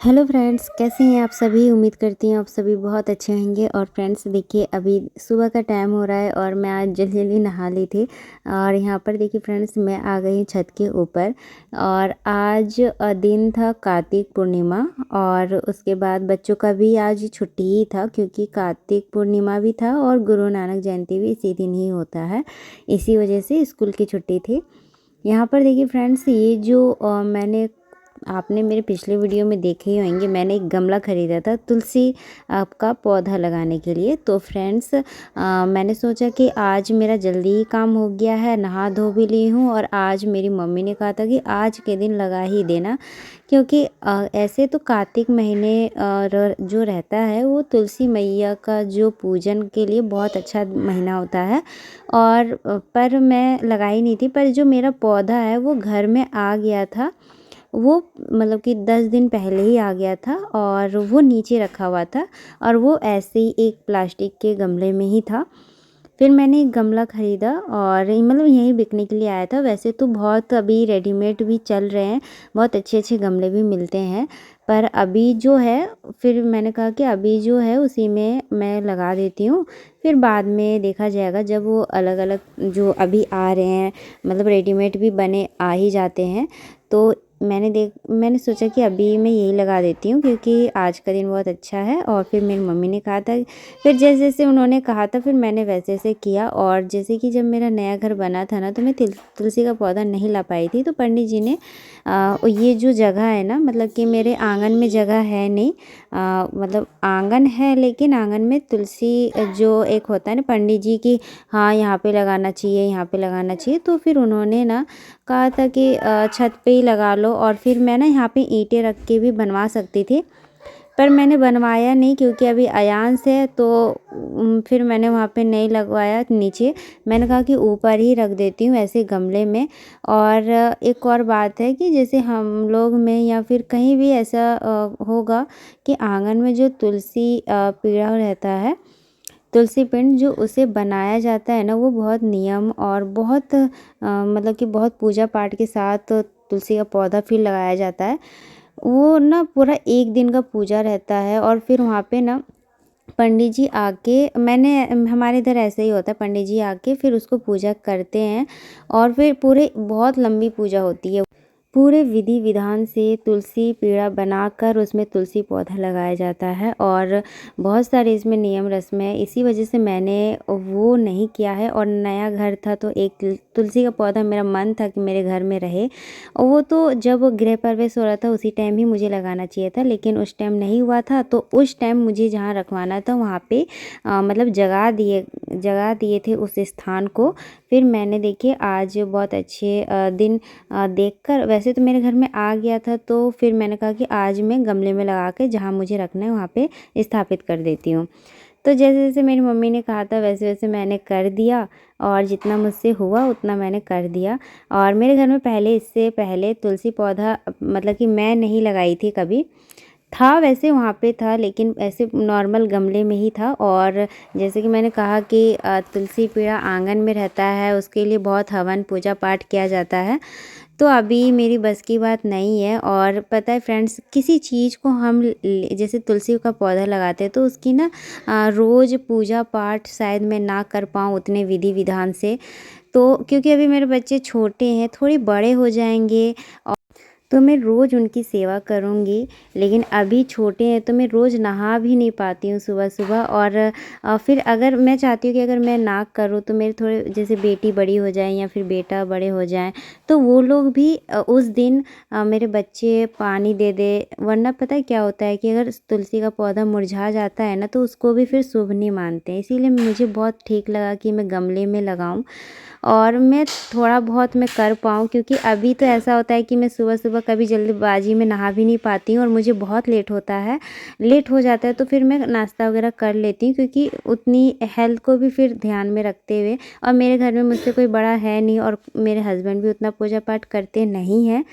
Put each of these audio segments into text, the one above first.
Hello friends, कैसे हैं आप सभी। उम्मीद करती हूँ आप सभी बहुत अच्छे होंगे। और फ्रेंड्स देखिए, अभी सुबह का टाइम हो रहा है और मैं आज जल्दी जल्दी नहा ली थी। और यहाँ पर देखिए फ्रेंड्स, मैं आ गई छत के ऊपर। और आज दिन था कार्तिक पूर्णिमा। और उसके बाद बच्चों का भी आज छुट्टी ही था, क्योंकि कार्तिक पूर्णिमा भी था और गुरु नानक जयंती भी इसी दिन ही होता है। इसी वजह से स्कूल की छुट्टी थी। यहाँ पर देखिए फ्रेंड्स, ये जो मैंने आपने मेरे पिछले वीडियो में देखे ही होंगे, मैंने एक गमला ख़रीदा था तुलसी का पौधा लगाने के लिए। तो फ्रेंड्स, मैंने सोचा कि आज मेरा जल्दी ही काम हो गया है, नहा धो भी ली हूँ। और आज मेरी मम्मी ने कहा था कि आज के दिन लगा ही देना, क्योंकि ऐसे तो कार्तिक महीने जो रहता है वो तुलसी मैया का जो पूजन के लिए बहुत अच्छा महीना होता है। और पर मैं लगाई नहीं थी, पर जो मेरा पौधा है वो घर में आ गया था। वो मतलब कि 10 दिन पहले ही आ गया था और वो नीचे रखा हुआ था। और वो ऐसे ही एक प्लास्टिक के गमले में ही था। फिर मैंने एक गमला ख़रीदा और मतलब यहीं बिकने के लिए आया था। वैसे तो बहुत अभी रेडीमेड भी चल रहे हैं, बहुत अच्छे अच्छे गमले भी मिलते हैं। पर अभी जो है, फिर मैंने कहा कि अभी जो है उसी में मैं लगा देती हूँ। फिर बाद में देखा जाएगा, जब वो अलग अलग जो अभी आ रहे हैं, मतलब रेडीमेड भी बने आ ही जाते हैं। तो मैंने सोचा कि अभी मैं यही लगा देती हूँ, क्योंकि आज का दिन बहुत अच्छा है। और फिर मेरी मम्मी ने कहा था, फिर जैसे जैसे उन्होंने कहा था फिर मैंने वैसे वैसे किया। और जैसे कि जब मेरा नया घर बना था ना, तो मैं तुलसी का पौधा नहीं ला पाई थी। तो पंडित जी ने ये जो जगह है ना, मतलब कि मेरे आंगन में जगह है नहीं, मतलब आंगन है लेकिन आंगन में तुलसी जो एक होता है ना पंडित जी की, हाँ यहाँ पे लगाना चाहिए, यहाँ पे लगाना चाहिए। तो फिर उन्होंने ना कहा था कि छत पे ही लगा लो। और फिर मैं ना यहाँ पे ईंटें रख के भी बनवा सकती थी, पर मैंने बनवाया नहीं, क्योंकि अभी अयान है। तो फिर मैंने वहाँ पे नहीं लगवाया नीचे। मैंने कहा कि ऊपर ही रख देती हूँ ऐसे गमले में। और एक और बात है कि जैसे हम लोग में या फिर कहीं भी ऐसा होगा कि आंगन में जो तुलसी पीड़ा रहता है, तुलसी पिंड जो उसे बनाया जाता है ना, वो बहुत नियम और बहुत मतलब कि बहुत पूजा पाठ के साथ तुलसी का पौधा फिर लगाया जाता है। वो ना पूरा एक दिन का पूजा रहता है। और फिर वहाँ पे ना पंडित जी आके, मैंने हमारे इधर ऐसे ही होता है, पंडित जी आके फिर उसको पूजा करते हैं। और फिर पूरे बहुत लंबी पूजा होती है। पूरे विधि विधान से तुलसी पीड़ा बनाकर उसमें तुलसी पौधा लगाया जाता है। और बहुत सारे इसमें नियम रस्म है, इसी वजह से मैंने वो नहीं किया है। और नया घर था तो एक तुलसी का पौधा मेरा मन था कि मेरे घर में रहे। और वो तो जब गृह प्रवेश हो रहा था उसी टाइम ही मुझे लगाना चाहिए था, लेकिन उस टाइम नहीं हुआ था। तो उस टाइम मुझे जहाँ रखवाना था वहाँ पे मतलब जगह दिए थे उस स्थान को। फिर मैंने देखिए आज बहुत अच्छे दिन देखकर, वैसे तो मेरे घर में आ गया था, तो फिर मैंने कहा कि आज मैं गमले में लगा के जहाँ मुझे रखना है वहाँ पे स्थापित कर देती हूँ। तो जैसे जैसे मेरी मम्मी ने कहा था वैसे वैसे मैंने कर दिया। और जितना मुझसे हुआ उतना मैंने कर दिया। और मेरे घर में पहले, इससे पहले तुलसी पौधा मतलब कि मैं नहीं लगाई थी कभी। था वैसे वहाँ पे था, लेकिन ऐसे नॉर्मल गमले में ही था। और जैसे कि मैंने कहा कि तुलसी पीड़ा आंगन में रहता है, उसके लिए बहुत हवन पूजा पाठ किया जाता है। तो अभी मेरी बस की बात नहीं है। और पता है फ्रेंड्स, किसी चीज़ को हम जैसे तुलसी का पौधा लगाते हैं तो उसकी ना रोज़ पूजा पाठ शायद मैं ना कर पाऊँ उतने विधि विधान से। तो क्योंकि अभी मेरे बच्चे छोटे हैं, थोड़े बड़े हो जाएंगे तो मैं रोज़ उनकी सेवा करूँगी। लेकिन अभी छोटे हैं तो मैं रोज़ नहा भी नहीं पाती हूँ सुबह सुबह। और फिर अगर मैं चाहती हूँ कि अगर मैं ना करूँ तो मेरे थोड़े जैसे बेटी बड़ी हो जाए या फिर बेटा बड़े हो जाएं, तो वो लोग भी उस दिन मेरे बच्चे पानी दे दे। वरना पता है क्या होता है कि अगर तुलसी का पौधा मुरझा जाता है ना, तो उसको भी फिर शुभ नहीं मानते हैं। इसीलिए मुझे बहुत ठीक लगा कि मैं गमले में लगाऊँ और मैं थोड़ा बहुत मैं कर पाऊँ। क्योंकि अभी तो ऐसा होता है कि मैं सुबह सुबह कभी जल्दबाजी में नहा भी नहीं पाती हूँ और मुझे बहुत लेट होता है, लेट हो जाता है। तो फिर मैं नाश्ता वगैरह कर लेती हूँ, क्योंकि उतनी हेल्थ को भी फिर ध्यान में रखते हुए। और मेरे घर में मुझसे कोई बड़ा है नहीं और मेरे हस्बैंड भी उतना पूजा पाठ करते नहीं हैं।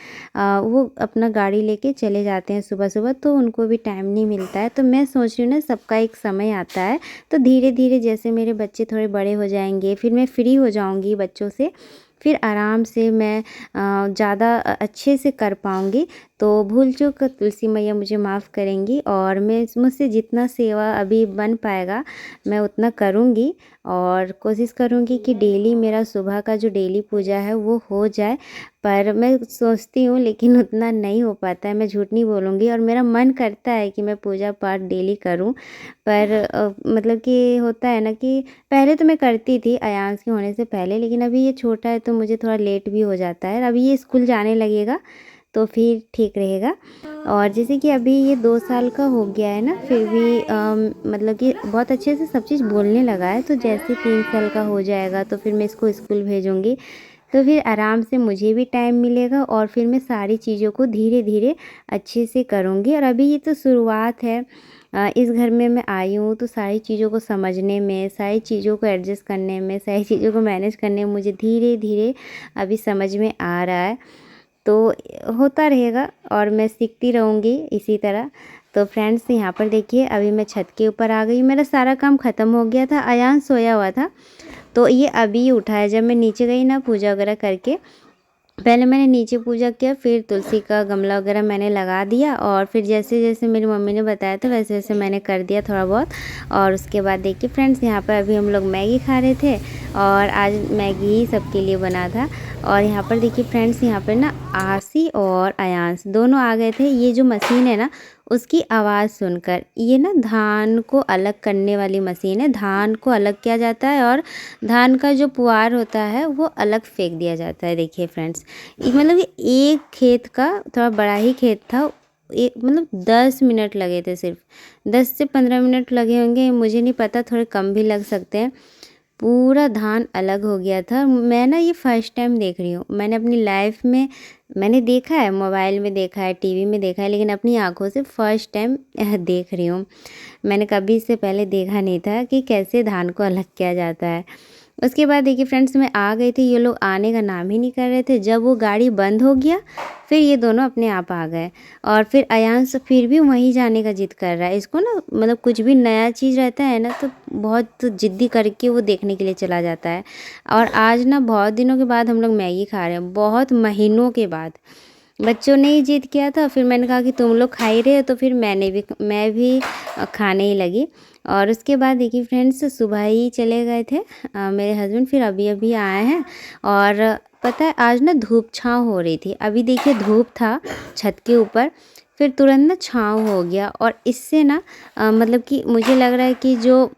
वो अपना गाड़ी लेके चले जाते हैं सुबह सुबह, तो उनको भी टाइम नहीं मिलता है। तो मैं सोच रही हूँ ना, सबका एक समय आता है। तो धीरे धीरे जैसे मेरे बच्चे थोड़े बड़े हो जाएंगे, फिर मैं फ्री हो जाऊंगी बच्चों से, फिर आराम से मैं ज़्यादा अच्छे से कर पाऊंगी। तो भूल चूक तुलसी मैया मुझे माफ़ करेंगी और मुझसे जितना सेवा अभी बन पाएगा मैं उतना करूँगी और कोशिश करूँगी कि डेली मेरा सुबह का जो डेली पूजा है वो हो जाए। पर मैं सोचती हूँ लेकिन उतना नहीं हो पाता है, मैं झूठ नहीं बोलूँगी और मेरा मन करता है कि मैं पूजा पाठ डेली करूँ। पर मतलब कि होता है ना कि पहले तो मैं करती थी अयांश के होने से पहले, लेकिन अभी ये छोटा है तो मुझे थोड़ा लेट भी हो जाता है। अभी ये स्कूल जाने लगेगा तो फिर ठीक रहेगा। और जैसे कि अभी ये 2 साल का हो गया है ना, फिर भी मतलब कि बहुत अच्छे से सब चीज़ बोलने लगा है। तो जैसे 3 साल का हो जाएगा तो फिर मैं इसको स्कूल भेजूँगी, तो फिर आराम से मुझे भी टाइम मिलेगा और फिर मैं सारी चीज़ों को धीरे धीरे अच्छे से करूँगी। और अभी ये तो शुरुआत है, इस घर में मैं आई हूँ तो सारी चीज़ों को समझने में, सारी चीज़ों को एडजस्ट करने में, सारी चीज़ों को मैनेज करने में मुझे धीरे धीरे अभी समझ में आ रहा है। तो होता रहेगा और मैं सीखती रहूँगी इसी तरह। तो फ्रेंड्स यहाँ पर देखिए अभी मैं छत के ऊपर आ गई, मेरा सारा काम ख़त्म हो गया था, अयान सोया हुआ था तो ये अभी उठा है। जब मैं नीचे गई ना पूजा वगैरह करके, पहले मैंने नीचे पूजा किया, फिर तुलसी का गमला वगैरह मैंने लगा दिया और फिर जैसे जैसे मेरी मम्मी ने बताया था वैसे वैसे मैंने कर दिया थोड़ा बहुत। और उसके बाद देखिए फ्रेंड्स यहाँ पर अभी हम लोग मैगी खा रहे थे और आज मैगी ही सबके लिए बना था। और यहाँ पर देखिए फ्रेंड्स यहाँ पर ना आसी और अयांश दोनों आ गए थे। ये जो मशीन है ना उसकी आवाज़ सुनकर, ये ना धान को अलग करने वाली मशीन है। धान को अलग किया जाता है और धान का जो पुआर होता है वो अलग फेंक दिया जाता है। देखिए फ्रेंड्स मतलब ये एक खेत का थोड़ा बड़ा ही खेत था, एक मतलब 10 मिनट लगे थे, सिर्फ 10 से 15 मिनट लगे होंगे, मुझे नहीं पता, थोड़े कम भी लग सकते हैं। पूरा धान अलग हो गया था। मैं ना ये फर्स्ट टाइम देख रही हूँ, मैंने अपनी लाइफ में मैंने देखा है, मोबाइल में देखा है, टीवी में देखा है, लेकिन अपनी आंखों से फर्स्ट टाइम देख रही हूँ। मैंने कभी इससे पहले देखा नहीं था कि कैसे धान को अलग किया जाता है। उसके बाद देखिए फ्रेंड्स मैं आ गई थी, ये लोग आने का नाम ही नहीं कर रहे थे। जब वो गाड़ी बंद हो गया फिर ये दोनों अपने आप आ गए और फिर अयांश फिर भी वहीं जाने का जिद कर रहा है। इसको ना मतलब कुछ भी नया चीज़ रहता है ना तो बहुत ज़िद्दी करके वो देखने के लिए चला जाता है। और आज ना बहुत दिनों के बाद हम लोग मैगी खा रहे हैं, बहुत महीनों के बाद। बच्चों ने ही जिद किया था, फिर मैंने कहा कि तुम लोग खा ही रहे हो तो फिर मैं भी खाने ही लगी। और उसके बाद देखिए फ्रेंड्स सुबह ही चले गए थे मेरे हस्बैंड, फिर अभी अभी आए हैं। और पता है आज ना धूप छाँव हो रही थी, अभी देखिए धूप था छत के ऊपर, फिर तुरंत ना छाँव हो गया। और इससे ना मतलब कि मुझे लग रहा है कि जो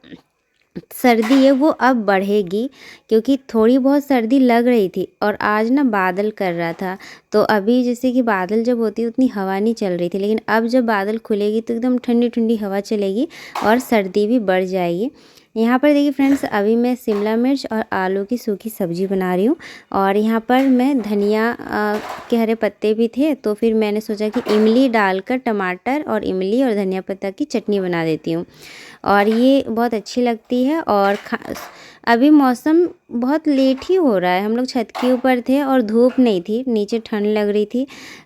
सर्दी है वो अब बढ़ेगी, क्योंकि थोड़ी बहुत सर्दी लग रही थी और आज ना बादल कर रहा था। तो अभी जैसे कि बादल जब होती है उतनी हवा नहीं चल रही थी, लेकिन अब जब बादल खुलेगी तो एकदम ठंडी ठंडी हवा चलेगी और सर्दी भी बढ़ जाएगी। यहाँ पर देखिए फ्रेंड्स अभी मैं शिमला मिर्च और आलू की सूखी सब्ज़ी बना रही हूँ। और यहाँ पर मैं धनिया के हरे पत्ते भी थे तो फिर मैंने सोचा कि इमली डालकर टमाटर और इमली और धनिया पत्ता की चटनी बना देती हूँ और ये बहुत अच्छी लगती है। और अभी मौसम बहुत लेट ही हो रहा है, हम लोग छत के ऊपर थे और धूप नहीं थी, नीचे ठंड लग रही थी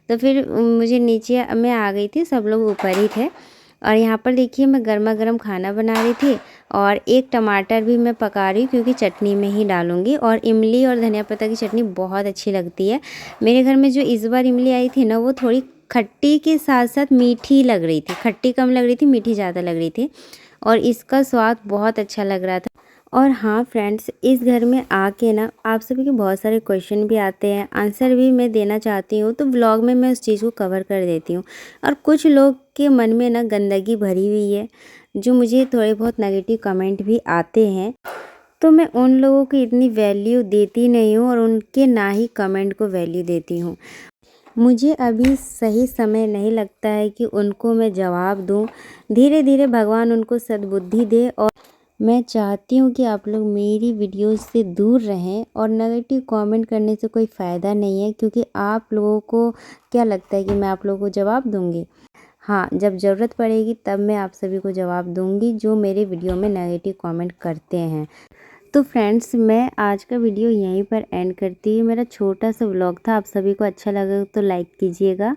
तो फिर मुझे नीचे मैं आ गई थी, सब लोग ऊपर ही थे। और यहाँ पर देखिए मैं गर्मा गर्म खाना बना रही थी और एक टमाटर भी मैं पका रही हूँ क्योंकि चटनी में ही डालूँगी। और इमली और धनिया पत्ता की चटनी बहुत अच्छी लगती है। मेरे घर में जो इस बार इमली आई थी ना वो थोड़ी खट्टी के साथ साथ मीठी लग रही थी, खट्टी कम लग रही थी, मीठी ज़्यादा लग रही थी और इसका स्वाद बहुत अच्छा लग रहा था। और हाँ फ्रेंड्स इस घर में आके ना आप सभी के बहुत सारे क्वेश्चन भी आते हैं, आंसर भी मैं देना चाहती हूँ तो व्लॉग में मैं उस चीज़ को कवर कर देती हूँ। और कुछ लोग के मन में ना गंदगी भरी हुई है, जो मुझे थोड़े बहुत नेगेटिव कमेंट भी आते हैं, तो मैं उन लोगों की इतनी वैल्यू देती नहीं हूँ और उनके ना ही कमेंट को वैल्यू देती हूँ। मुझे अभी सही समय नहीं लगता है कि उनको मैं जवाब दूँ। धीरे धीरे भगवान उनको सद्बुद्धि दे। और मैं चाहती हूँ कि आप लोग मेरी वीडियोस से दूर रहें और नेगेटिव कमेंट करने से कोई फ़ायदा नहीं है, क्योंकि आप लोगों को क्या लगता है कि मैं आप लोगों को जवाब दूँगी? हाँ, जब ज़रूरत पड़ेगी तब मैं आप सभी को जवाब दूँगी जो मेरे वीडियो में नेगेटिव कमेंट करते हैं। तो फ्रेंड्स मैं आज का वीडियो यहीं पर एंड करती हूँ। मेरा छोटा सा व्लॉग था, आप सभी को अच्छा लगा तो लाइक कीजिएगा।